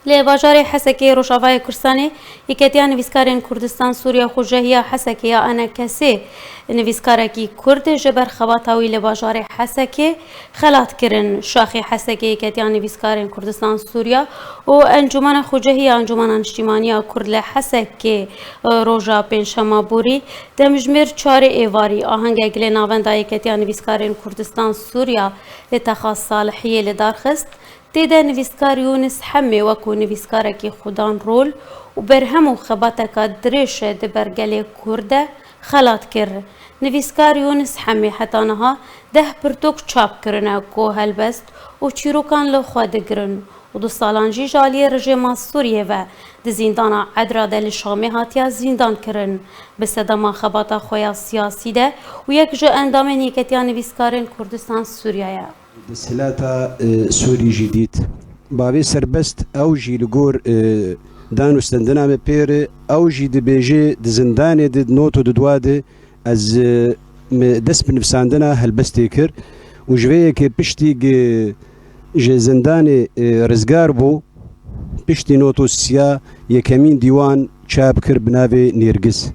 لی باجار حسکی روشافای کردستانی یکتیان نویسکارین کردستان سوریا خوجهیا حسکی یا آن کسی نویسکارکی کرد جبر خباتاوی لی باجار حسکی خلات کرن شاخی حسکی یکتیان نویسکارین کردستان سوریا و انجمن خوجهیا انجمن اجتماعی کرد لی حسکی روجا پنجشنبه بوری دمجمر 4 ایواری آهنگ گلی ناوندای یکتیان نویسکارین کردستان سوریا لی تخص صالحیه لی دارخست تیدا نویسکار یونس حمی وکو نویسکارکی خودان رول و برهم و خباتکا درش دبرگل کرده خلات کر نویسکار یونس حمی حتانها 10 پرتوک چاپ کرنه کو هلبست و چیروکان لو خواده گرن و 2 سالانجی جالی رژیم سوریه و د زندان عدرا دل شامی هاتیا زندان کرن به صدما خباتا خویا سیاسی ده و یک جو اندام نیکتیان نویسکارین کردستان سوریه سلاتا سوري جديد بابي سربست او جي لغور دانو استندنا مبير او جي دبيجي دزنداني دد نوتو ددوادي از دس بنفساندنا هلبستيكر وجوية كي بشتي جي زنداني رزگار بو بشتي نوتو سيا يكمين ديوان چاب كر بناوي نيرگز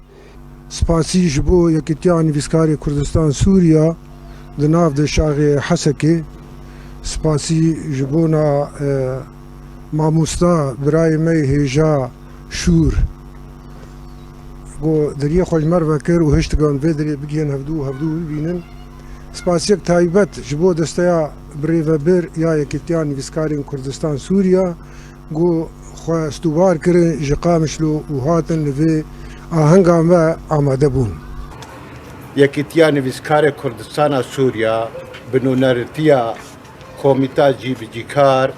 سپاسی جبو یکتیان نویسکاری کردستان سوریا د ناو د شاغ حسکی سپاسی جبونا ماموستا برای می هیجا شور گو دریه خوش مر وکر و هشتگان و دریه بگین هفدو ببینن سپاسی یک تایبت جبو دستیا بری و بر یا یکتیان نویسکارین کردستان سوریا گو خواه استوبار کرن جقامشلو و هاتن لوی آهنگا ما آماده بون یکتیان نویسکار کردستان سوریا بنونرتیا کومیتا جی بجیکار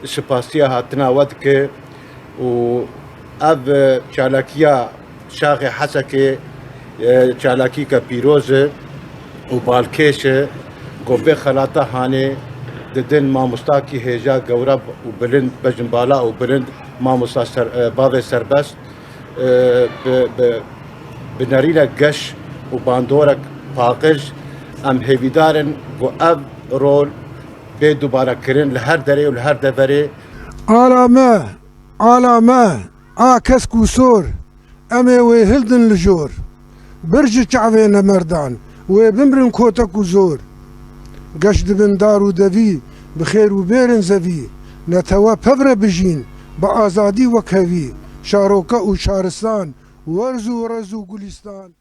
سپاسیا هاتنا ود که و اب چالاکیا شاخ حسکه چالاکی کا پیروز و بالکش گوبه خلاطه هانه ددن ماموستا کی هجا گورب و بلند بجنبالا و بلند ماموستا باب سربست بنریلا گش و باندورک پاقج ام هیویدارن و اب رول به دوباره کرن لهر دره و لهر دبره آلامه کس کوسور امه و هلدن لجور برج چعوین مردان و بمرن کوتک و زور گشت بن دار و دوی بخیر و بیرن زوی نتوا پبر بجین با آزادی و کوی شاروکا و شارستان ورزو گلستان